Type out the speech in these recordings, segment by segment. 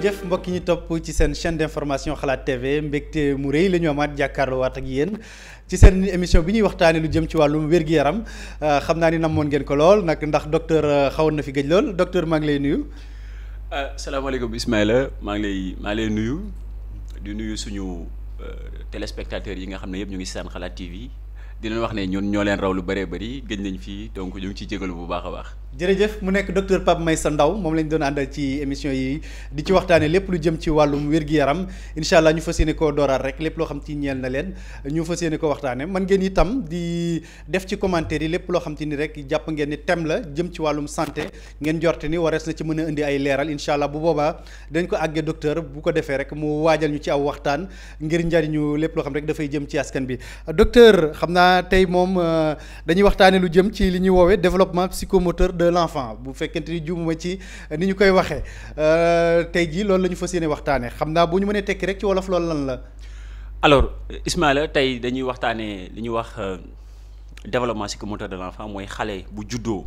ngeen jëf mbokk ñi topp ci seen chaîne d'information xalaat TV mbégte mu rëy la ñu amaat jàkkaarloo waat ak yéen ci seen émission bi ñuy waxtaanee lu jëm ci wàllum wér-gu-yaram xam naa ni namoon ngeen ko lool nag ndax docteur xawoon na fi gëj lool docteur maa ngi lay nuyu. salaamaaleykum Ismaïla maa ngi lay nuyu di nuyu suñu téléspectateurs yi nga xam ne yëpp ñu ngi seen xalaat TV di leen wax ne ñun ñoo leen raw lu bëree bëri gëj nañ fii donc ñu ngi ciy jégalu bu baax a baax. jërëjëf mu nekk docteur Pape Meissa Ndao moom lañ doon àndal ci émission yi di ci waxtaanee lépp lu jëm ci wàllum wér-gu-yaram incha allah ñu fas yéene koo dooraat rek lépp loo xam ci ñeel na leen ñu fas yéene ko waxtaanee man ngeen itam di def ci commentaire yi lépp loo xam te ni rek jàpp ngeen ni thème la jëm ci wàllum santé ngeen jorte ni warees na ci mën a indi ay leeral incha allah bu boobaa dañ ko àggee docteur bu ko defee rek mu waajal ñu ci aw waxtaan ngir njariñu lépp loo xam rek dafay jëm ci askan bi docteur xam naa tey moom dañuy waxtaanee lu jëm ci li ñuy woowee développement psychomoteur de l'enfant bu fekkente ni juumuma ci ni ñu koy waxee tey jii loolu la ñu fas yéene waxtaanee xam naa bu ñu mënee tekki rek ci wolof loolu lan la. alors Ismaïla tey dañuy waxtaanee li ñuy wax développement psychomoteur de l'enfant mooy xale bu juddoo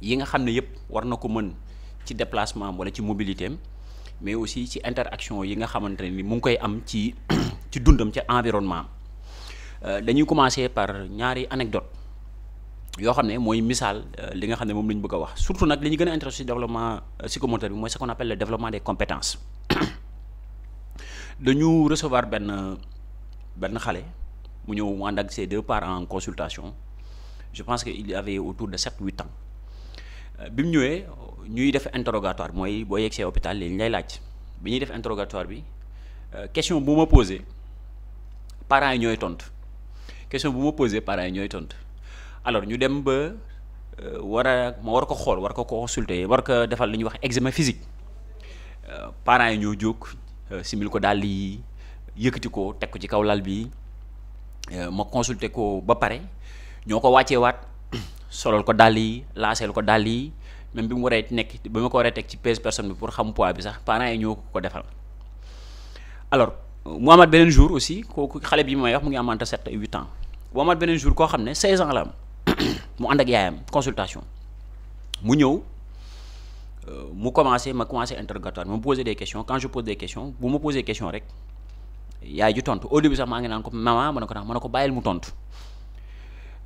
yi nga xam ne yëpp war na ko mën ci déplacement wala ci mobilité am mais aussi ci interaction yi nga xamante ne ni mu ngi koy am ci ci dundam ci environnement dañuy commencer par ñaari anecdote yoo xam ne mooy misaal li nga xam ne moom la ñu bëgg a wax surtout nag li ñu gën a intéressé ci développement psychomoteur bi mooy ce qu'on appelle le développement des compétences dañu recevoir benn xale mu ñëw mu ànd ak ses deux parents en consultation je pense que il avait autour de 7-8 ans bi mu ñëwee ñuy def interrogatoire mooy boo yegsee hôpital léegi ñu lay laaj bi ñuy def interrogatoire bi question bu ma posé parents yi ñooy tontu question bu ma posé parents yi ñooy tontu. alors ñu dem ba ma war ko xool war ko consulter war ko defal li ñuy wax examen physique parents yi ñoo jóg simil ko daal di yëkkati ko teg ko ci kaw lal bi ma consulter ko ba pare ñoo ko wàccee waat solal ko daal yi laaseel ko daal yi même bi mu waree nekk ba ma ko waree teg ci pèse personne bi pour xam poids bi sax parents yi ñoo ko defal alors mu amaat beneen jour aussi kooku xale bi may wax mu ngi am entre 7 et 8 ans mu amaat beneen jour koo xam ne 16 ans la am. mu ànd ak yaayam consultation mu ñëw ma commencé interrogatoire ma poser des questions quand je pose des questions bu ma poser question rek yaay ju tontu au début sax maa ngi naan ko maman ma ne ko bàyyil mu tontu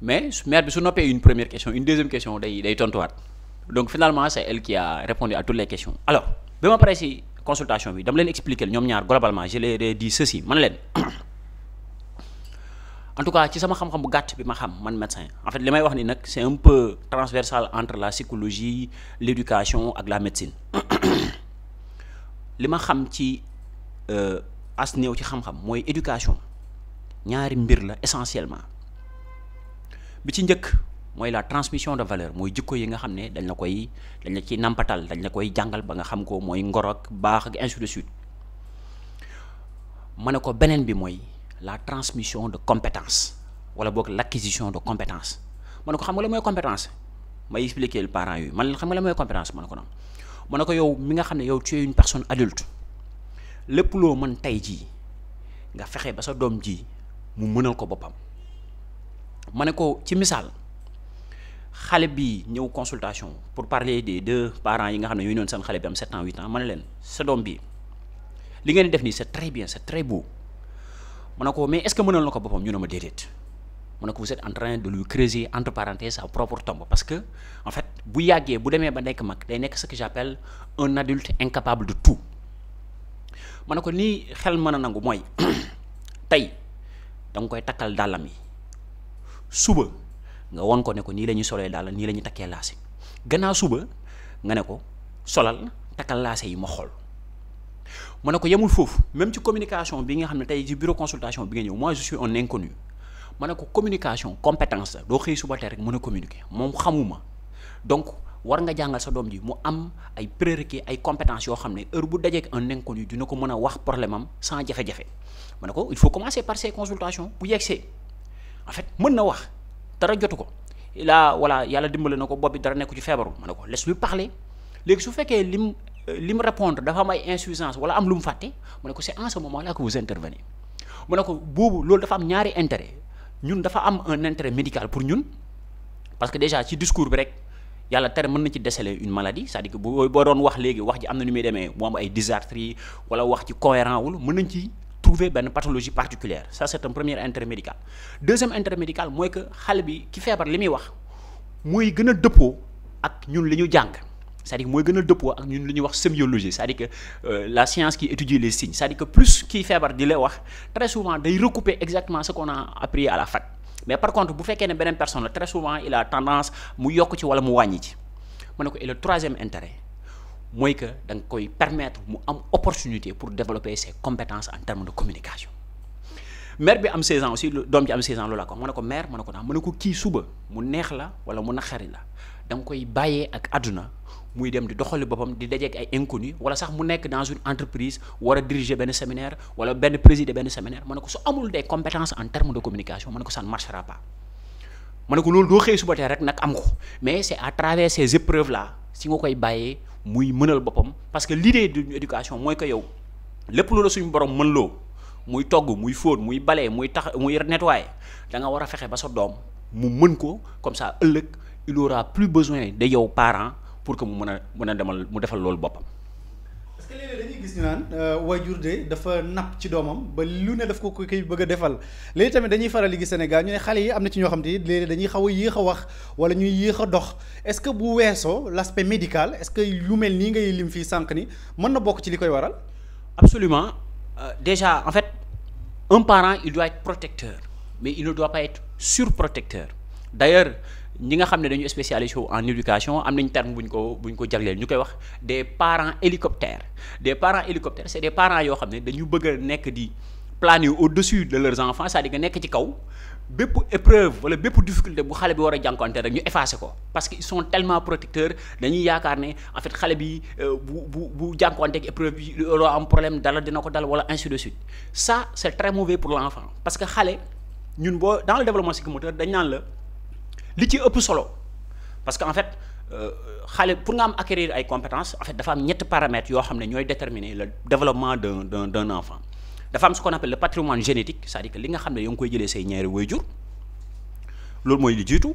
mais mère bi su noppee une première question une deuxième question day tontuwaat donc finalement c'est elle qui a répondu à toutes les questions alors bi ma paree ci consultation bi dama leen expliquer ñoom ñaar globalement je leur ai dit ceci man leen en tout cas ci sama xam-xam bu gàtt bi ma xam man médecin en fait li may wax ni nag c'est un peu transversal entre la psychologie l'éducation ak la médecine li ma xam ci as néew ci xam-xam mooy éducation ñaari mbir la essentiellement bi ci njëkk mooy la transmission de valeur mooy jikko yi nga xam ne dañ la ciy nampatal dañ la koy jàngal ba nga xam ko mooy ngor ak baax ak ainsi de suite ma ne ko beneen bi mooy la transmission de compétences wala boog l'acquisition de compétences ma ne ko xam nga la mooy compétence may expliquer les parents yooyu man xam nga la mooy compétence ma ne ko non ma ne ko yow mi nga xam ne yow tu es une personne adulte lépp loo mën tey jii nga fexe ba sa doom ji mu mënal ko boppam ma ne ko ci misaal xale bi ñëw consultation pour parler des deux parents yi nga xam ne ñooy noonu seen xale bi am 7 ans 8 ans ma ne leen sa doom bi li ngeen di def nii c'est très bien c'est très beau ma ne ko mais est-ce que mënal na ko boppam ñu ne ma déedéet ma ne ko vous êtes en train de lui creuser entre parenthèses sa propre tombe parce que en fait bu yàggee bu demee ba nekk mag day nekk ce que j'appelle un adulte incapable de tout ma ne ko nii xel mën a nangu mooy tey da nga koy takkal dàllam yi suba nga won ko ne ko nii la ñuy solee dàll nii la ñuy takkee laase gannaaw suba nga ne ko solal takkal laase yi ma xool ma ne ko yemul foofu même ci communication bi nga xam ne tey ci bureau consultation bi nga ñëw moi je suis un inconnu ma ne ko communication compétence la doo xëy suba tey rek mën a communiquer moom xamuma donc war nga jàngal sa doom ji mu am ay prérequis ay compétences yoo xam ne heure bu dajeek un inconnu dina ko mën a wax problème am sans jafe-jafe ma ne ko il faut commencer par ces consultations bu yegsee en fait mën na wax dara jotu ko voilà yàlla dimbale na ko bopp bi dara nekku ci feebaru ma ne ko laisse-lui parler léegi su fekkee li mu répondre dafa am ay insuffisance wala am lu mu fàtte mu ne ko c'est en ce moment là que vous intervenez mu ne ko boobu loolu dafa am ñaari intérêt ñun dafa am un intérêt médical pour ñun parce que déjà ci discours bi rek yàlla tere mën na ci déceler une maladie c'est-à-dire que boo doon wax léegi wax ji am na nu muy demee mu am ay dysarthrie wala wax ci cohérent wul mën nañ ci trouver benn pathologie particulière ça c'est un premier intérêt médical. Deuxième intérêt médical mooy que xale bi ki feebar li muy wax muy gën a dëppoo ak ñun li ñu jàng c'est-à-dire mooy gën a dëppoo ak ñun li ñuy wax sémiologie c'est-à-dire que la science qui étudie les signes c'est-à-dire que plus kii feebar di la wax très souvent day recouper exactement ce qu'on a appris à la fac. Mais par contre bu fekkee ne beneen personne la très souvent il a tendance mu yokk ci wala mu wàññi ci ma ne ko et le troisième intérêt mooy que da nga koy permettre mu am opportunité pour développer ses compétences en termes de communication. Mère bi am 16 ans aussi doom ji am 16 ans loolu la ko ma ne ko mère ma ne ko naa ma ne ko kii suba mu neex la wala mu naqari la da nga koy bàyyee ak àdduna muy dem di doxali boppam di dajeek ay inconnus wala sax mu nekk dans une entreprise war a diriger benn séminaire wala benn présider benn séminaire ma ne ko su amul des compétences en termes de communication ma ne ko ça ne marchera pas ma ne ko loolu doo xëy suba tey rek nag am ko mais c'est à travers ces épreuves là si nga koy bàyyee muy mënal boppam parce que l'idée d'une éducation mooy que yow lépp loolu suñu borom mën loo muy togg muy fóot muy bale muy tax muy nettoyer da nga war a fexe ba sa doom mu mën ko comme ça ëllëg il aura plus besoin de yow parent pour que mu mën a demal mu defal loolu boppam. parce que léeg-léeg dañuy gis ñu naan waajur de dafa napp ci doomam ba lu ne daf ko koy bëgg a defal léegi tamit dañuy faral di gis Sénégal ñu ne xale yi am na ci ñoo xam te léeg-léeg dañuy xaw a yéex a wax wala ñuy yéex a dox est-ce que bu weesoo l'aspect médical est-ce que lu mel nii ngay lim fii sànq ni mën na bokk ci li koy waral. Absolument déjà en fait un parent il doit être protecteur mais il ne doit pas être surprotecteur d'ailleurs. ñi nga xam ne dañu spécialisé en éducation am nañ terme bu ñu ko jagleel ñu koy wax des parents hélicoptères c'est des parents yoo xam ne dañu bëgg a nekk di planer au-dessus de leurs enfants c'est-à-dire que nekk ci kaw bépp épreuve wala bépp difficulté bu xale bi war a jànkuwante rek ñu effacer ko parce que ils sont tellement protecteurs dañuy yaakaar ne en fait xale bi bu jànkuwante ak épreuve bi loo am problème dala dina ko dal wala ainsi de suite ça c'est très mauvais pour l'enfant parce que xale ñun boo dans le développement psychomoteur dañ naan la li ci ëpp solo parce que en fait xale pour nga am acquérir ay compétences en fait dafa am ñetti paramètres yoo xam ne ñooy déterminer le développement d'un enfant dafa am ce qu'on appelle le patrimoine génétique c'est-à-dire que li nga xam ne yoo ngi koy jëlee say ñaari waajur loolu mooy li jiitu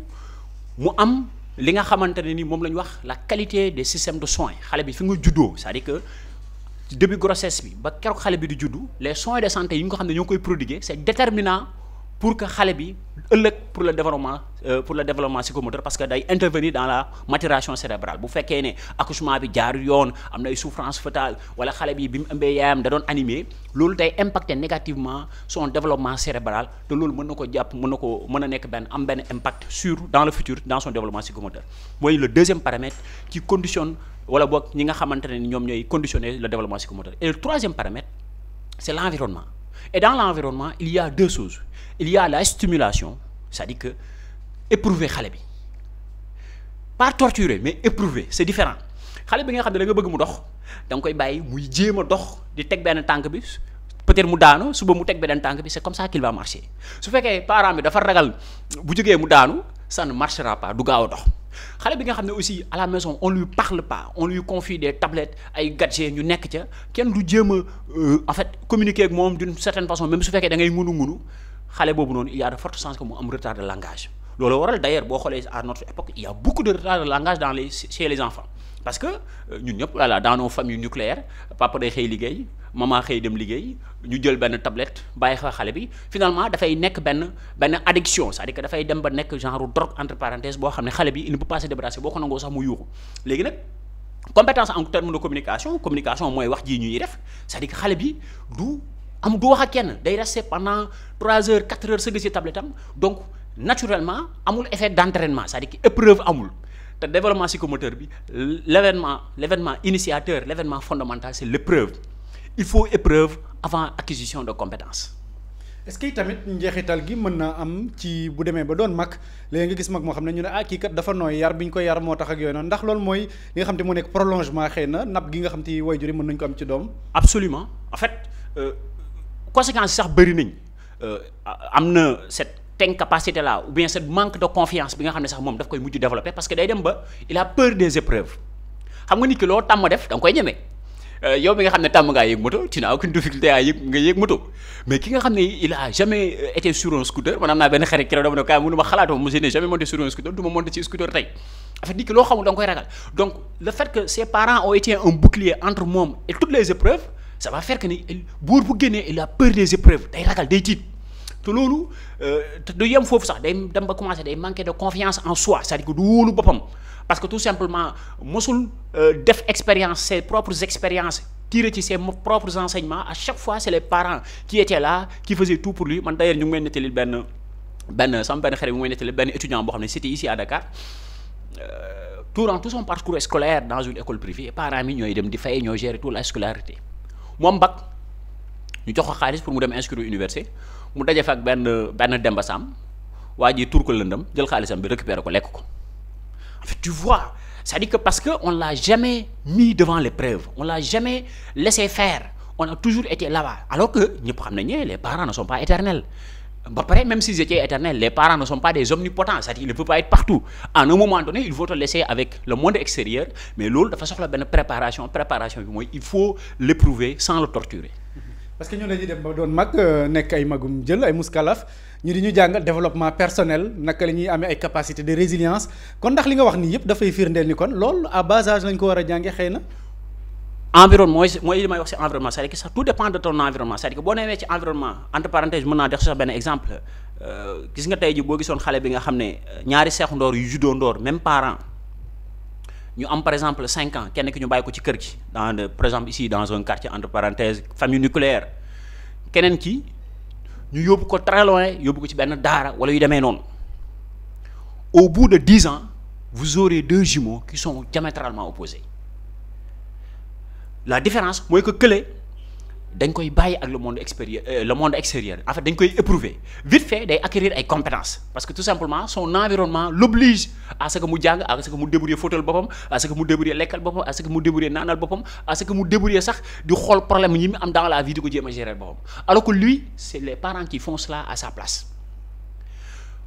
mu am li nga xamante ne ni moom la ñu wax la qualité des systèmes de soins xale bi fi nga juddoo c'est-à-dire que début grossesse bi ba keroog xale bi di juddu les soins de santé yi nga xam ne ñoo koy prodiguer c'est déterminant pour que xale bi ëllëg pour le développement psychomoteur parce que day intervenir dans la maturation cérébrale bu fekkee ne accouchement bi jaarul yoon am na ay souffrance fœtale wala xale bi mu ëmbee yaayam da doon animé loolu day impacter négativement son développement cérébral te loolu mën na ko jàpp mën a nekk am benn impact sur dans le futur dans son développement psychomoteur mooy le deuxième paramètre qui conditionne wala boog ñi nga xamante ne ñoom ñooy conditionner le développement psychomoteur et le troisième paramètre c'est l'environnement et dans l'environnement il y a deux choses il y a la stimulation c'est-à-dire que éprouver xale bi pas torturer mais éprouver c'est différent xale bi nga xam ne da nga bëgg mu dox da nga koy bàyyi muy jéem a dox di teg benn tànk bi peut-être mu daanu suba mu teg beneen tànk bi c'est comme ça qu'il va marcher su fekkee parent bi dafa ragal bu jógee mu daanu ça ne marchera pas du gaaw a dox xale bi nga xam ne aussi à la maison on lui parle pas on lui confie des tablettes ay gadgets ñu nekk ca kenn du jéem a en fait communiquer ak moom d'une certaine façon même su fekkee da ngay ngunu xale boobu noonu il y a de fortes chances que mu am retard de langage loolu waral d'ailleurs boo xoolee à notre époque il y a beaucoup de retard de langage chez les enfants parce que ñun ñëpp voilà dans nos familles nucléaires papa day xëy liggéey maman xëy dem liggéey ñu jël benn tablette bàyyi fa xale bi finalement dafay nekk benn addiction c'est-à-dire que dafay dem ba nekk genre drogue entre parenthèses boo xam ne xale bi il ne peut pas se débarrasser boo ko nangoo sax mu yuuxu léegi nag compétence en termes de communication mooy wax ji ñuy def c'est-à-dire que xale bi du wax ak kenn day rester pendant 3 heures 4 heures sëgg ci tablette am donc naturellement amul effet d'entraînement c'est-à-dire que épreuve amul te développement psychomoteur bi l'événement initiateur l'événement fondamental c'est l'épreuve il faut épreuve avant acquisition de compétences. est-ce que tamit njeexital gi mën na am ci bu demee ba doon mag léegi nga gis mag moo xam ne ñu ne kii kat dafa nooy yar bi ñu ko yar moo tax ak yooyu noonu ndax loolu mooy li nga xam te mu nekk prolongement xëy na napp gi nga xam te waajur yi mën nañu ko am ci doom. Absolument en fait conséquences sax bëri nañ am na cette incapacité là ou bien ce manque de confiance bi nga xam ne sax moom daf koy mujj développer parce que day dem ba il a peur des épreuves xam nga nit ki loo tàmm def da nga koy ñeme yow bi nga xam ne tàmm ngaa yéeg moto tu n'as aucune difficulté à yéeg moto mais ki nga xam ne il a jamais été sur un scooter man am naa benn xarit keroog dama ne kaay mënu ma xalaatoo je n'ai jamais monté sur un scooter du ma monté ci scooter tey en fait nit ki loo xamul da nga koy ragal donc le fait que ses parents ont été un bouclier entre moom et toutes les épreuves ça va faire que ni buur bu génnee il a peur des épreuves day ragal day tiit te loolu du yem foofu sax day dem ba commencer day manquer de confiance en soi c'est-à-dire que du wóolu boppam parce que tout simplement mosul def expérience ses propres expériences tirer ci ses propres enseignements à chaque fois c'est les parents qui étaient là qui faisaient tout pour lui man d'ailleurs ñu ngi may nettali benn sama benn xarit bi muy nettali benn étudiant boo xam ne c'était ici à Dakar durant tout son parcours scolaire dans une école privée parents mi ñooy dem di fay ñooy gérer toute la scolarité moom bac ñu jox ko xaalis pour mu dem inscrire université mu daje fa ak benn Demba Sam waa ji tur ko lëndam jël xaalisam bi récupérer ko lekk ko en fait tu vois c'est-à-dire que parce que on l'a jamais mis devant l'épreuve on l'a jamais laissé faire on a toujours été là-bas alors que ñëpp xam nañ ne les parents ne sont pas éternels ba pare même s'ils étaient éternels les parents ne sont pas des omnipotents c'est-à-dire ils ne peuvent pas être partout à un moment donné il faut te laisser avec le monde extérieur mais loolu dafa soxla benn préparation bi mooy il faut l'éprouver sans le torturer. parce que ñun dañuy dem ba doon mag nekk ay magum jël ay muskalaf ñu di ñu jàngal développement personnel naka la ñuy amee ay capacité de résilience kon ndax li nga wax nii yëpp dafay firndeel ni kon loolu à bas âge lañ ko war a jàngee xëy na. environnement mooy li may wax ci environnement c'est-à-dire que ça tout dépend de ton environnement c'est-à-dire que boo newee ci environnement entre parenthèses mën naa def sax benn exemple gis nga tey ji boo gisoon xale bi nga xam ne ñaari seexu ndoor yu juddoo ndoor même parent ñu am par exemple 5 ans kenn ki ñu bàyyi ko ci kër gi par exemple ici dans un quartier entre parenthèses famille nucléaire keneen ki ñu yóbbu ko très loin yóbbu ko ci benn daara wala yu demee noonu au bout de 10 ans vous aurez 2 jumeaux qui sont diamétralement opposés la différence mooy que kële dañ koy bàyyi ak le monde extérieur en fait dañ koy éprouver vite fait day acquérir ay compétences parce que tout simplement son environnement l'oblige à ce que mu jàng à ce que mu débrouiller fóotal boppam à ce que mu débrouiller lekkal boppam à ce que mu débrouiller naanal boppam à ce que mu débrouiller sax di xool problème yi mu am dans la vie di ko jéem a gérer boppam alors que lui c'est les parents qui font cela à sa place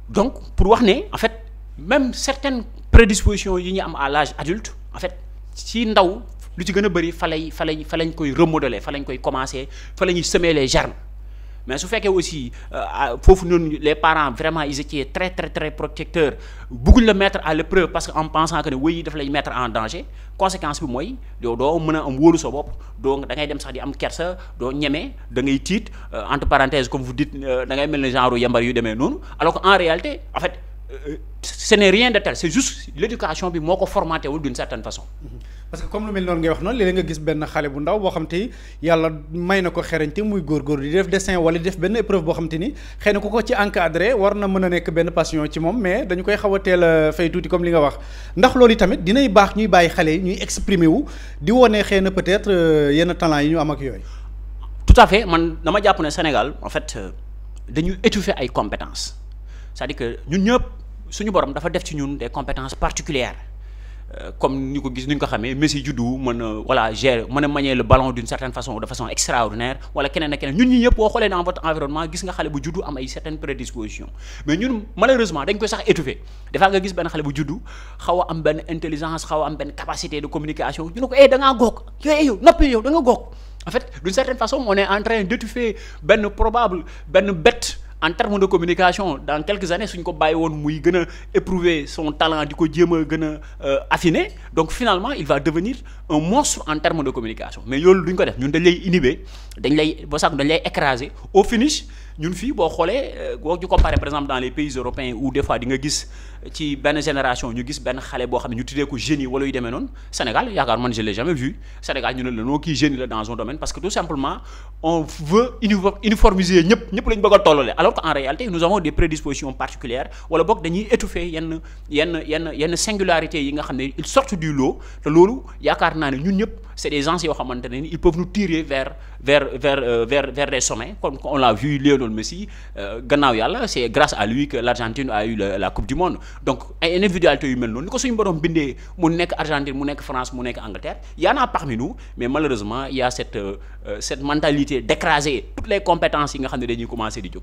donc pour wax ne en fait même certaines prédispositions yi ñu am à l'âge adulte en fait ci ndaw lu ci gën a bëri fa lañ koy remodeler fa lañ koy commencer fa la ñuy semer les germes mais su fekkee aussi foofu noonu les parents vraiment ils étaient très très très protecteurs bëgguñ la mettre à l'épreuve parce que en pensant que ne wéy daf lay mettre en danger conséquence bi mooy yow doo mën a am wóolu sa bopp doo da ngay dem sax di am kersa doo ñeme da ngay tiit entre parenthèses comme vous dites da ngay mel ne genre yambar yu demee noonu alors que en réalité en fait ce n'est rien de tel c'est juste l'éducation bi moo ko formaté wul d'une certaine façon. parce que comme lu mel noonu ngay wax noonu léeg-léeg nga gis benn xale bu ndaw boo xam te yàlla may na ko xerañte muy góorgóor di def dessin wala di def benn épreuve boo xam te ni xëy na ku ko ci encadré war na mën a nekk benn passion ci moom mais dañu koy xaw a teel a fay tuuti comme li nga wax ndax loolu tamit dinay baax ñuy bàyyi xale yi ñuy exprimer wu di wone xëy na peut-être yenn talent yi ñu am ak yooyu. tout à fait man dama jàpp ne Sénégal en fait dañu étouffer ay compétences c'est-à-dire que ñun ñëpp suñu borom dafa def ci ñun des compétences particulières comme ñu ko gis ni ñu ko xamee Messi juddu mën a voilà gérer mën a manier le ballon d'une certaine façon de façon extraordinaire wala keneen ak keneen ñun ñi ñëpp boo xoolee dans votre environnement gis nga xale bu juddu am ay certaines prédispositions mais ñun malheureusement dañ koy sax étouffer dafaa nga gis benn xale bu juddu xaw a am benn intelligence xaw a am benn capacité de communication ñu ne ko da ngaa goog yow noppi yow da nga goog en fait d'une certaine façon on est en train d'étouffer benn bête en termes de communication dans quelques années suñ ko bàyyi woon muy gën a éprouver son talent di ko jéem a gën a affiner donc finalement il va devenir un monstre en termes de communication mais loolu duñ ko def ñun dañ lay inhiber dañ lay écraser au finish ñun fii boo xoolee boo ñu comparer par exemple dans les pays européens où des fois di nga gis ci benn génération ñu gis benn xale boo xam ne ñu tuddee ko génie wala yu demee noonu Sénégal yaakaar man je l'ai jamais vu Sénégal ñu ne la noo kii génie la dans un domaine parce que tout simplement on veut uniformiser ñëpp lañ bëgg a tollale alors qu'en réalité nous avons des prédispositions particulières wala boog dañuy étouffer yenn singularités yi nga xam ne ils sortent du lot te loolu yaakaar naa ne ñun ñëpp c'est des gens yoo xamante ne ils peuvent nous tirer vers des sommets comme on l'a vu Lionel Messi gannaaw yàlla c'est grâce à lui que l'Argentine a eu la coupe du monde donc ay individualités yu mel noonu ni ko suñu borom bindee mu nekk Argentine mu nekk France mu nekk Angleterre y en a parmi nous mais malheureusement il y a cette mentalité d'écraser toutes les compétences yi nga xam ne dañuy commencer di jóg.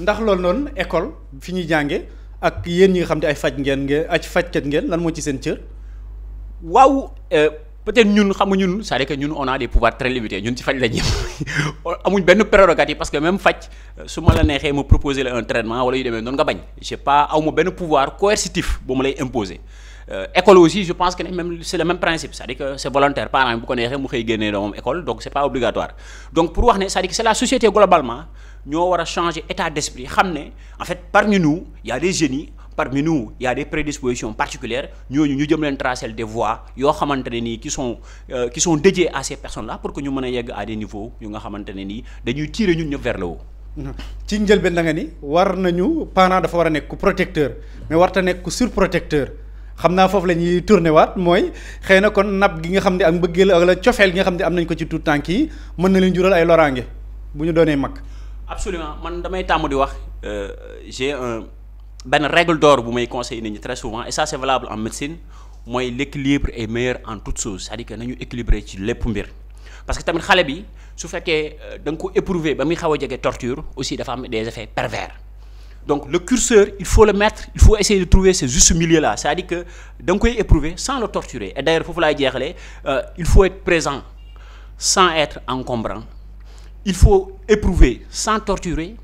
ndax loolu noonu école fi ñuy jànge ak yéen ñi nga xam ne ay fajkat ngeen lan moo ci seen cër. waaw. Peut-être ñun xam nga ñun c'est-à-dire que ñun on a des pouvoirs très limités ñun ci faj la ñëpp amuñ benn prérogative parce que même faj su ma la neexee ma proposer la un traitement wala yu demee noonu nga bañ j'ai pas aw ma benn pouvoir coercitif bu ma lay imposer école aussi je pense que même c'est le même principe, c'est-à-dire que c'est volontaire, parents bu ko neexee mu xëy génnee doomam école, donc c'est pas obligatoire. Donc pour wax ne c'est-à-dire que c'est la société globalement ñoo war a changer état d'esprit, xam ne en fait parmi nous il y a des génies, parmi nous il y a des prédispositions particulières, ñooñu ñu jëm leen tracer des voies yoo xamante ne nii qui sont dédiées à ces personnes-là pour que ñu mën a yegg à des niveaux yu nga xamante ne nii dañuy tirer ñun ñëpp vers le haut. ci njëlbeen da nga ni war nañu parent dafa war a nekk ku protecteur mais warta nekk ku surprotecteur, xam naa foofu la ñuy tourné waat mooy xëy na kon napp gi nga xam ne ak mbëggeel ak la cofeel gi nga xam ne am nañ ko ci tout tànk yi mën na leen jural ay loraange bu ñu doonee mag. Absolument, man damay tàmm di wax j'ai benn règle d'or bu may conseiller nit ñi très souvent, et ça c'est valable en médecine, mooy l'équilibre est meilleur en toute chose, c'est-à-dire que nañu équilibrer ci lépp mbir. Parce que tamit xale bi su fekkee da nga ko éprouver ba muy xaw a jege torture aussi dafa am des effets pervers. Donc le curseur il faut le mettre, il faut essayer de trouver ce juste milieu là, c'est-à-dire que da nga koy éprouver sans le torturer, et d'ailleurs foofu laay jeexalee il faut être présent sans être encombrant, il faut éprouver sans torturer,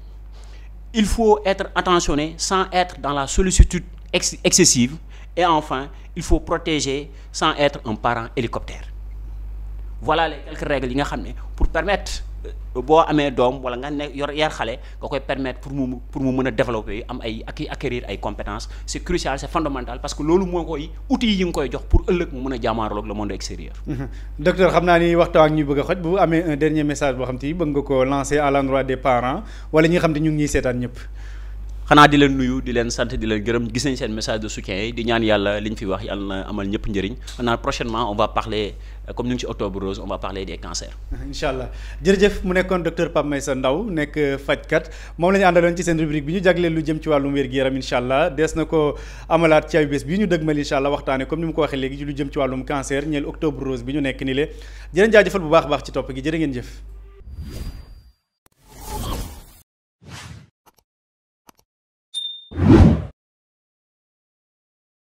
il faut être attentionné sans être dans la sollicitude excessive, et enfin il faut protéger sans être un parent hélicoptère. Voilà les quelques règles yi nga xam ne pour permettre boo amee doom wala nga ne yar xale nga koy permettre pour mu mën a développer am ay acquérir ay compétences, c'est crucial, c'est fondamental, parce que loolu moo koy outils yi nga koy jox pour ëllëg mu mën a jàmmaarloog le monde extérieur. Docteur, xam naa ni waxtaan ak ñuy bëgg a xoj, bu amee un dernier message boo xam te bëgg nga ko lancer à l'endroit des parents wala ñi nga xam te ñu ngi ñuy seetaan ñëpp. xanaa di leen nuyu, di leen sant, di leen gërëm, gis nañ seen message de soutien yi, di ñaan yàlla li ñu fi wax yàlla na amal ñëpp njëriñ. Maintenant prochainement on va parler, comme ñu ngi ci Octobre Rose, on va parler des cancers. Incha allah jërëjëf, mu nekkoon docteur Pape Meissa Ndao nekk fajkat, moom la ñu àndaloon ci seen rubrique bi ñu jagleel lu jëm ci wàllum wér-gu-yaram. incha allah dees na ko amalaat ci ay bés bi ñu dëgmal incha allah waxtaane comme ni mu ko waxee léegi ci lu jëm ci wàllum cancer ñeel Octobre Rose bi ñu nekk ni le. Jërë jaajëfal bu baax ci topp gi, jërë ngeen jëf.